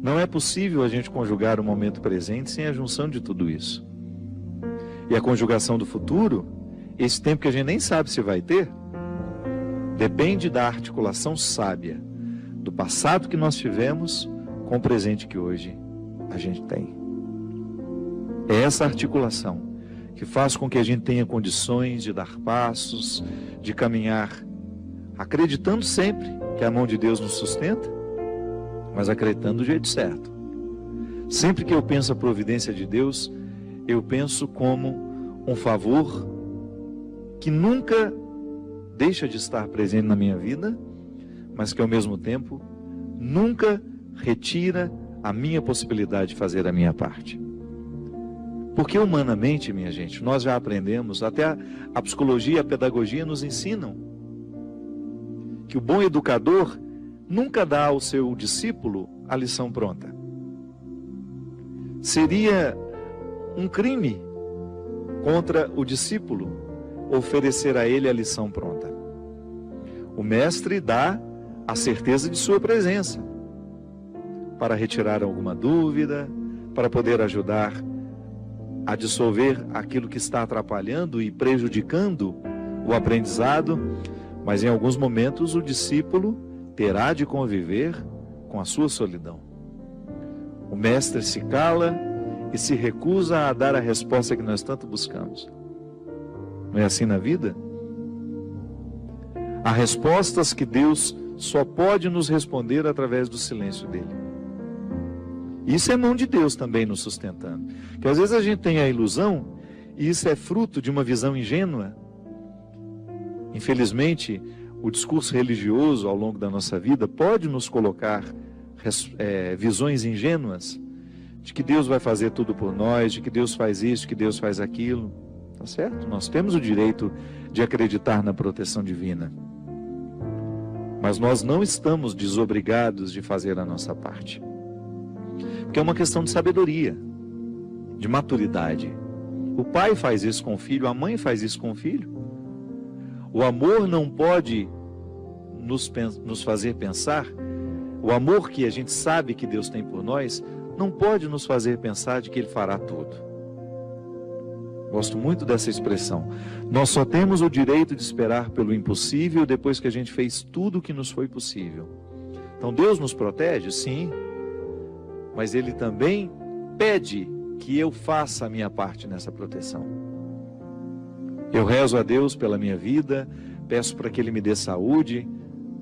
Não é possível a gente conjugar o momento presente sem a junção de tudo isso. E a conjugação do futuro, esse tempo que a gente nem sabe se vai ter, depende da articulação sábia do passado que nós tivemos com o presente que hoje a gente tem. É essa articulação que faz com que a gente tenha condições de dar passos, de caminhar, acreditando sempre que a mão de Deus nos sustenta, mas acreditando do jeito certo. Sempre que eu penso a providência de Deus, eu penso como um favor que nunca deixa de estar presente na minha vida, mas que ao mesmo tempo nunca retira a minha possibilidade de fazer a minha parte. Porque humanamente, minha gente, nós já aprendemos, até a psicologia e a pedagogia nos ensinam, que o bom educador nunca dá ao seu discípulo a lição pronta. Seria um crime contra o discípulo oferecer a ele a lição pronta. O mestre dá a certeza de sua presença, para retirar alguma dúvida, para poder ajudar a dissolver aquilo que está atrapalhando e prejudicando o aprendizado, mas em alguns momentos o discípulo terá de conviver com a sua solidão. O mestre se cala e se recusa a dar a resposta que nós tanto buscamos. Não é assim na vida? Há respostas que Deus só pode nos responder através do silêncio dele. Isso é mão de Deus também nos sustentando. Que às vezes a gente tem a ilusão, e isso é fruto de uma visão ingênua. Infelizmente, o discurso religioso ao longo da nossa vida pode nos colocar visões ingênuas de que Deus vai fazer tudo por nós, de que Deus faz isso, que Deus faz aquilo. Tá certo? Nós temos o direito de acreditar na proteção divina. Mas nós não estamos desobrigados de fazer a nossa parte. Porque é uma questão de sabedoria, de maturidade. O pai faz isso com o filho, a mãe faz isso com o filho. O amor não pode nos fazer pensar, o amor que a gente sabe que Deus tem por nós, não pode nos fazer pensar de que Ele fará tudo. Gosto muito dessa expressão. Nós só temos o direito de esperar pelo impossível depois que a gente fez tudo o que nos foi possível. Então Deus nos protege? Sim. Mas Ele também pede que eu faça a minha parte nessa proteção. Eu rezo a Deus pela minha vida, peço para que Ele me dê saúde,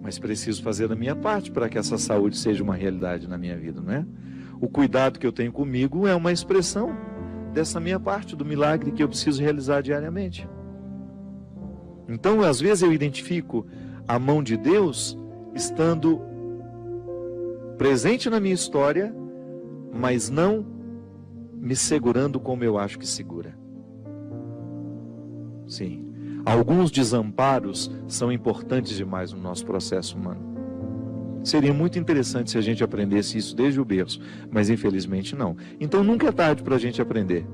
mas preciso fazer a minha parte para que essa saúde seja uma realidade na minha vida, não é? O cuidado que eu tenho comigo é uma expressão dessa minha parte, do milagre que eu preciso realizar diariamente. Então, às vezes eu identifico a mão de Deus estando presente na minha história, mas não me segurando como eu acho que segura. Sim, alguns desamparos são importantes demais no nosso processo humano. Seria muito interessante se a gente aprendesse isso desde o berço, mas infelizmente não. Então nunca é tarde para a gente aprender.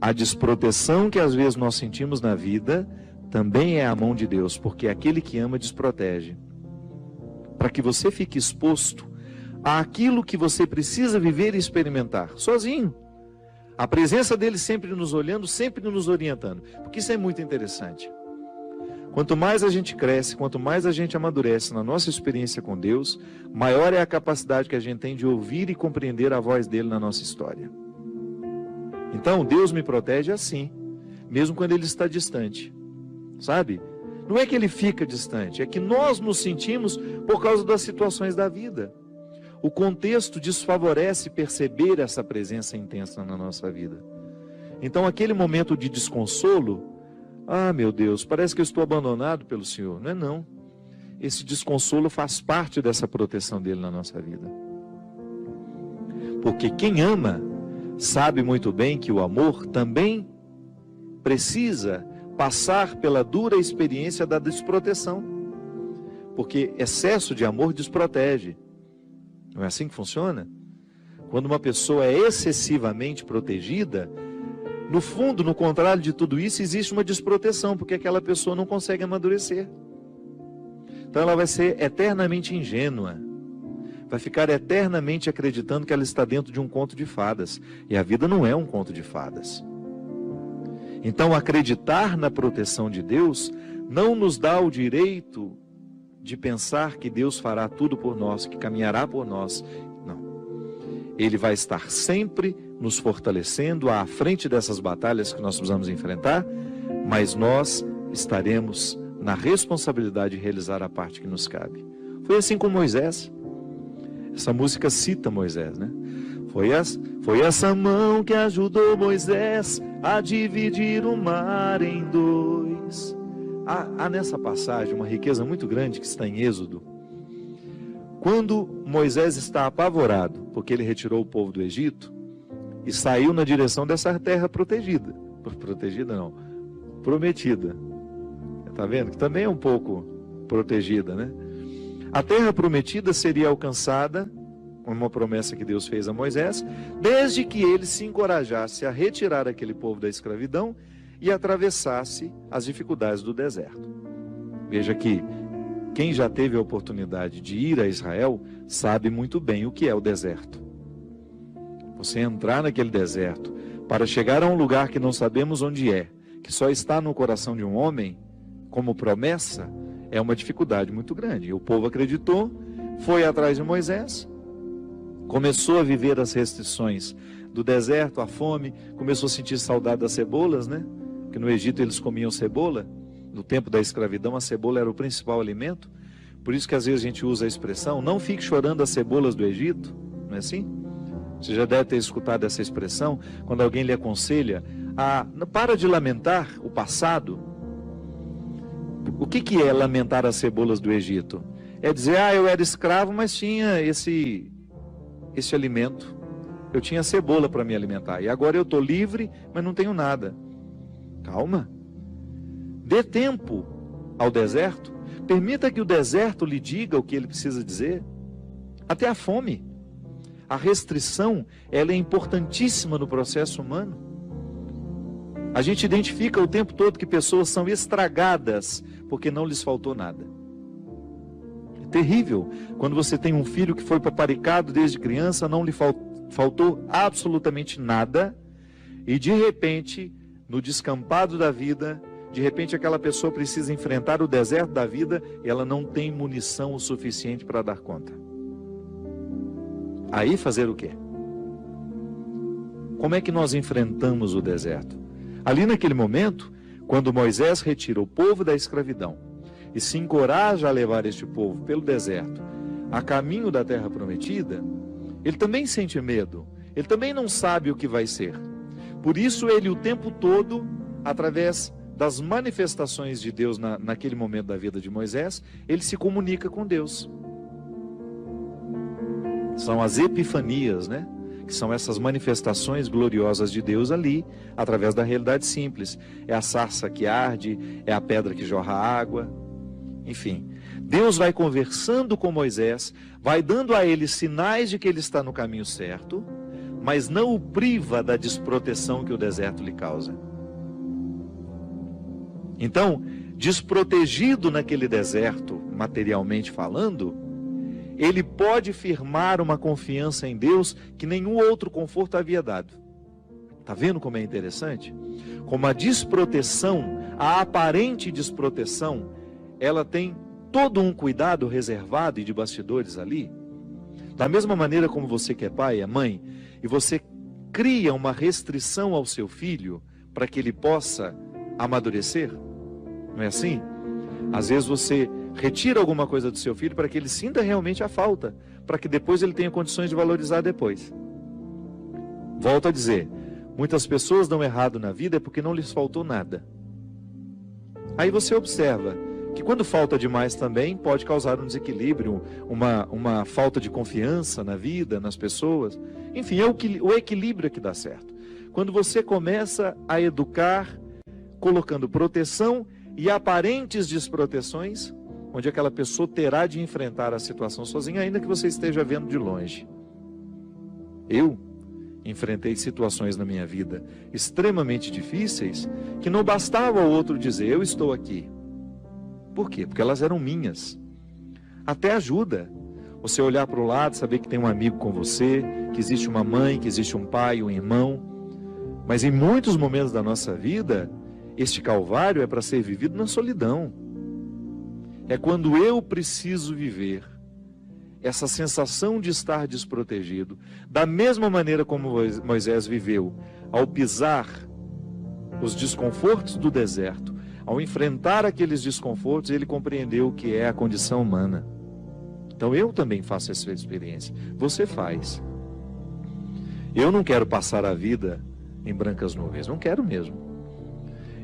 A desproteção que às vezes nós sentimos na vida também é a mão de Deus, porque aquele que ama desprotege. Para que você fique exposto àquilo que você precisa viver e experimentar, sozinho. A presença dele sempre nos olhando, sempre nos orientando, porque isso é muito interessante. Quanto mais a gente cresce, quanto mais a gente amadurece na nossa experiência com Deus, maior é a capacidade que a gente tem de ouvir e compreender a voz dele na nossa história. Então, Deus me protege assim, mesmo quando ele está distante, sabe? Não é que ele fica distante, é que nós nos sentimos por causa das situações da vida. O contexto desfavorece perceber essa presença intensa na nossa vida. Então, aquele momento de desconsolo, ah, meu Deus, parece que eu estou abandonado pelo Senhor. Não é não. Esse desconsolo faz parte dessa proteção dele na nossa vida. Porque quem ama sabe muito bem que o amor também precisa passar pela dura experiência da desproteção. Porque excesso de amor desprotege. Não é assim que funciona? Quando uma pessoa é excessivamente protegida, no fundo, no contrário de tudo isso, existe uma desproteção, porque aquela pessoa não consegue amadurecer. Então ela vai ser eternamente ingênua, vai ficar eternamente acreditando que ela está dentro de um conto de fadas. E a vida não é um conto de fadas. Então, acreditar na proteção de Deus não nos dá o direito de pensar que Deus fará tudo por nós, que caminhará por nós. Não. Ele vai estar sempre nos fortalecendo à frente dessas batalhas que nós precisamos enfrentar, mas nós estaremos na responsabilidade de realizar a parte que nos cabe. Foi assim com Moisés. Essa música cita Moisés, né? Foi essa mão que ajudou Moisés a dividir o mar em dois. Há nessa passagem uma riqueza muito grande que está em Êxodo. Quando Moisés está apavorado, porque ele retirou o povo do Egito e saiu na direção dessa terra protegida. Protegida não, prometida. Está vendo? Que também é um pouco protegida, né? A terra prometida seria alcançada, uma promessa que Deus fez a Moisés, desde que ele se encorajasse a retirar aquele povo da escravidão e atravessasse as dificuldades do deserto. Veja que quem já teve a oportunidade de ir a Israel sabe muito bem o que é o deserto. Você entrar naquele deserto para chegar a um lugar que não sabemos onde é, que só está no coração de um homem, como promessa, é uma dificuldade muito grande. E o povo acreditou, foi atrás de Moisés, começou a viver as restrições do deserto, a fome, começou a sentir saudade das cebolas, né? Porque no Egito eles comiam cebola. No tempo da escravidão a cebola era o principal alimento. Por isso que às vezes a gente usa a expressão, não fique chorando as cebolas do Egito, não é assim? Você já deve ter escutado essa expressão, quando alguém lhe aconselha para de lamentar o passado. O que é lamentar as cebolas do Egito? É dizer, eu era escravo, mas tinha esse alimento. Eu tinha cebola para me alimentar. E agora eu estou livre, mas não tenho nada. Calma. Dê tempo ao deserto. Permita que o deserto lhe diga o que ele precisa dizer. Até a fome. A restrição, ela é importantíssima no processo humano. A gente identifica o tempo todo que pessoas são estragadas porque não lhes faltou nada. É terrível quando você tem um filho que foi paparicado desde criança, não lhe faltou absolutamente nada, e de repente, no descampado da vida, de repente aquela pessoa precisa enfrentar o deserto da vida e ela não tem munição o suficiente para dar conta. Aí fazer o quê? Como é que nós enfrentamos o deserto? Ali naquele momento, quando Moisés retira o povo da escravidão e se encoraja a levar este povo pelo deserto a caminho da terra prometida, ele também sente medo, ele também não sabe o que vai ser. Por isso ele o tempo todo, através das manifestações de Deus naquele momento da vida de Moisés, ele se comunica com Deus. São as epifanias, né? Que são essas manifestações gloriosas de Deus ali, através da realidade simples. É a sarça que arde, é a pedra que jorra água, enfim. Deus vai conversando com Moisés, vai dando a ele sinais de que ele está no caminho certo, mas não o priva da desproteção que o deserto lhe causa. Então, desprotegido naquele deserto, materialmente falando, ele pode firmar uma confiança em Deus que nenhum outro conforto havia dado. Está vendo como é interessante? Como a desproteção, a aparente desproteção, ela tem todo um cuidado reservado e de bastidores ali. Da mesma maneira como você que é pai, é mãe, e você cria uma restrição ao seu filho para que ele possa amadurecer, não é assim? Às vezes você retira alguma coisa do seu filho para que ele sinta realmente a falta, para que depois ele tenha condições de valorizar depois. Volto a dizer, muitas pessoas dão errado na vida porque não lhes faltou nada. Aí você observa que quando falta demais também pode causar um desequilíbrio, uma falta de confiança na vida, nas pessoas. Enfim, é o equilíbrio que dá certo. Quando você começa a educar, colocando proteção e aparentes desproteções, onde aquela pessoa terá de enfrentar a situação sozinha, ainda que você esteja vendo de longe. Eu enfrentei situações na minha vida extremamente difíceis, que não bastava o outro dizer, eu estou aqui. Por quê? Porque elas eram minhas. Até ajuda. Você olhar para o lado, saber que tem um amigo com você, que existe uma mãe, que existe um pai, um irmão. Mas em muitos momentos da nossa vida, este calvário é para ser vivido na solidão. É quando eu preciso viver essa sensação de estar desprotegido, da mesma maneira como Moisés viveu, ao pisar os desconfortos do deserto, ao enfrentar aqueles desconfortos, ele compreendeu o que é a condição humana. Então eu também faço essa experiência. Você faz. Eu não quero passar a vida em brancas nuvens, não quero mesmo.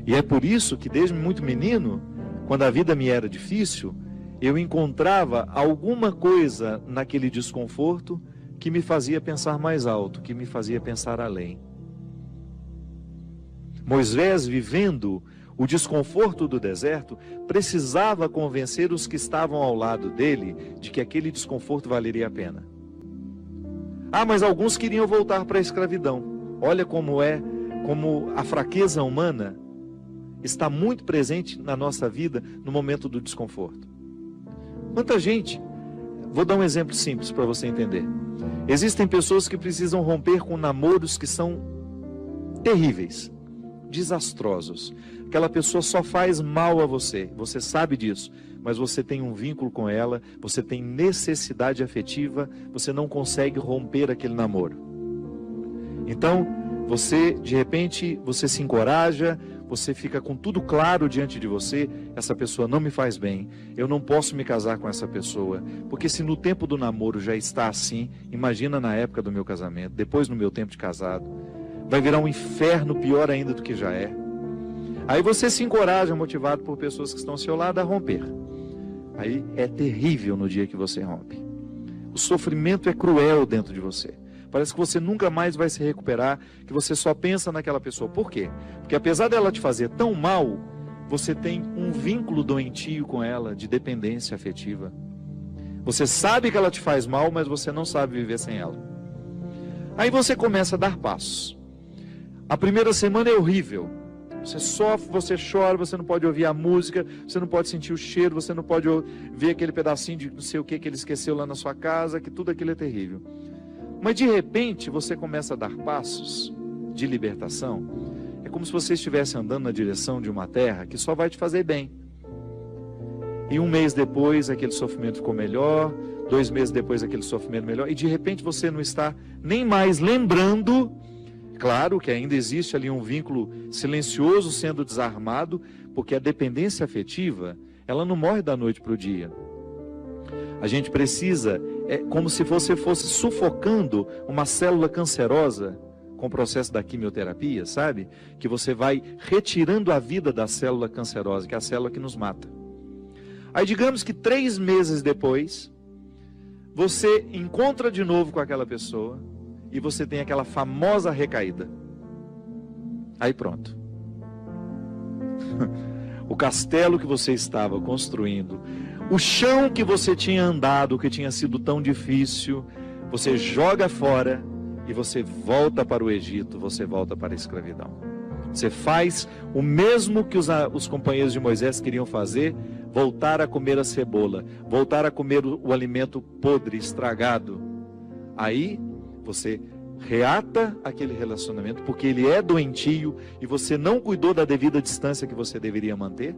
E é por isso que desde muito menino, quando a vida me era difícil, eu encontrava alguma coisa naquele desconforto que me fazia pensar mais alto, que me fazia pensar além. Moisés, vivendo o desconforto do deserto, precisava convencer os que estavam ao lado dele de que aquele desconforto valeria a pena. Ah, mas alguns queriam voltar para a escravidão. Olha como a fraqueza humana está muito presente na nossa vida no momento do desconforto. Quanta gente, vou dar um exemplo simples para você entender. Existem pessoas que precisam romper com namoros que são terríveis, desastrosos. Aquela pessoa só faz mal a você, você sabe disso, mas você tem um vínculo com ela, você tem necessidade afetiva, você não consegue romper aquele namoro. Então, você, de repente, você se encoraja, você fica com tudo claro diante de você, essa pessoa não me faz bem, eu não posso me casar com essa pessoa, porque se no tempo do namoro já está assim, imagina na época do meu casamento, depois no meu tempo de casado, vai virar um inferno pior ainda do que já é. Aí você se encoraja, motivado por pessoas que estão ao seu lado, a romper. Aí é terrível no dia que você rompe. O sofrimento é cruel dentro de você. Parece que você nunca mais vai se recuperar, que você só pensa naquela pessoa. Por quê? Porque apesar dela te fazer tão mal, você tem um vínculo doentio com ela, de dependência afetiva. Você sabe que ela te faz mal, mas você não sabe viver sem ela. Aí você começa a dar passos. A primeira semana é horrível. Você sofre, você chora, você não pode ouvir a música, você não pode sentir o cheiro, você não pode ver aquele pedacinho de não sei o que ele esqueceu lá na sua casa, que tudo aquilo é terrível. Mas de repente você começa a dar passos de libertação. É como se você estivesse andando na direção de uma terra que só vai te fazer bem. E um mês depois aquele sofrimento ficou melhor, 2 meses depois aquele sofrimento melhor, e de repente você não está nem mais lembrando. Claro que ainda existe ali um vínculo silencioso sendo desarmado, porque a dependência afetiva, ela não morre da noite para o dia. A gente precisa, é como se você fosse sufocando uma célula cancerosa com o processo da quimioterapia, sabe? Que você vai retirando a vida da célula cancerosa, que é a célula que nos mata. Aí digamos que 3 meses depois, você encontra de novo com aquela pessoa, e você tem aquela famosa recaída. Aí pronto. O castelo que você estava construindo, o chão que você tinha andado, que tinha sido tão difícil, você joga fora e você volta para o Egito, você volta para a escravidão. Você faz o mesmo que os companheiros de Moisés queriam fazer, voltar a comer a cebola, voltar a comer o alimento podre, estragado. Aí você reata aquele relacionamento porque ele é doentio e você não cuidou da devida distância que você deveria manter.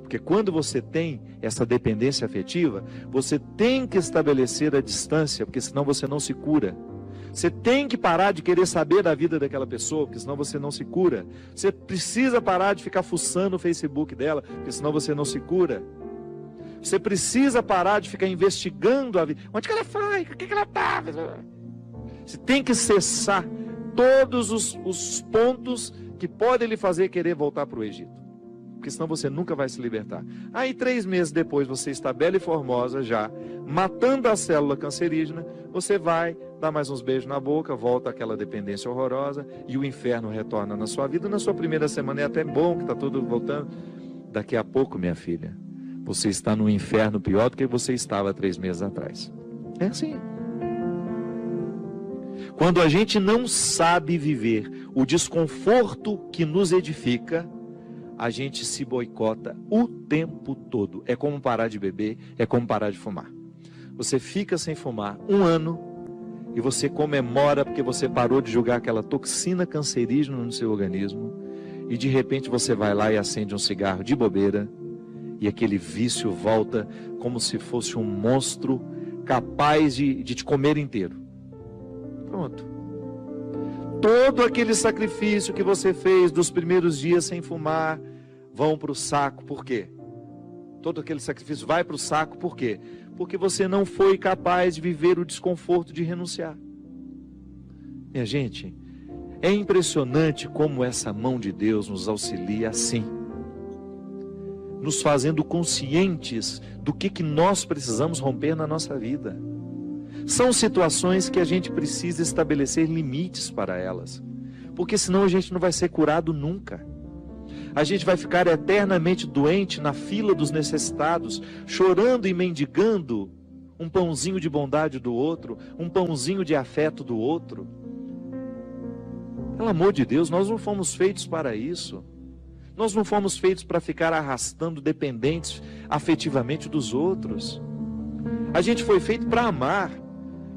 Porque quando você tem essa dependência afetiva, você tem que estabelecer a distância, porque senão você não se cura. Você tem que parar de querer saber da vida daquela pessoa, porque senão você não se cura. Você precisa parar de ficar fuçando o Facebook dela, porque senão você não se cura. Você precisa parar de ficar investigando a vida. Onde que ela foi? O que ela está? Você tem que cessar todos os pontos que podem lhe fazer querer voltar para o Egito. Porque senão você nunca vai se libertar. Aí 3 meses depois você está bela e formosa já, matando a célula cancerígena, você vai dar mais uns beijos na boca, volta àquela dependência horrorosa e o inferno retorna na sua vida. Na sua primeira semana é até bom que está tudo voltando. Daqui a pouco, minha filha, você está no inferno pior do que você estava 3 meses atrás. É assim. Quando a gente não sabe viver o desconforto que nos edifica, a gente se boicota o tempo todo. É como parar de beber, é como parar de fumar. Você fica sem fumar 1 ano e você comemora porque você parou de jogar aquela toxina cancerígena no seu organismo, e de repente você vai lá e acende um cigarro de bobeira e aquele vício volta como se fosse um monstro capaz de te comer inteiro. Pronto. Todo aquele sacrifício que você fez dos primeiros dias sem fumar vão para o saco. Por quê? Todo aquele sacrifício vai para o saco. Por quê? Porque você não foi capaz de viver o desconforto de renunciar. Minha gente, é impressionante como essa mão de Deus nos auxilia assim, nos fazendo conscientes do que nós precisamos romper na nossa vida. São situações que a gente precisa estabelecer limites para elas, porque senão a gente não vai ser curado nunca. A gente vai ficar eternamente doente na fila dos necessitados, chorando e mendigando um pãozinho de bondade do outro, um pãozinho de afeto do outro. Pelo amor de Deus, nós não fomos feitos para isso. Nós não fomos feitos para ficar arrastando dependentes afetivamente dos outros. A gente foi feito para amar.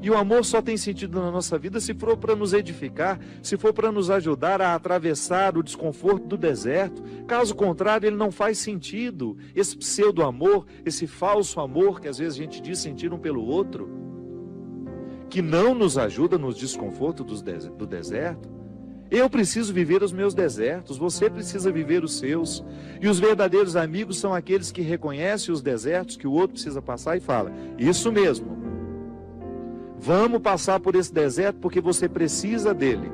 E o amor só tem sentido na nossa vida se for para nos edificar, se for para nos ajudar a atravessar o desconforto do deserto. Caso contrário, ele não faz sentido. Esse pseudo-amor, esse falso amor que às vezes a gente diz sentir um pelo outro, que não nos ajuda nos desconfortos do deserto. Eu preciso viver os meus desertos, você precisa viver os seus. E os verdadeiros amigos são aqueles que reconhecem os desertos que o outro precisa passar e fala: isso mesmo, vamos passar por esse deserto porque você precisa dele.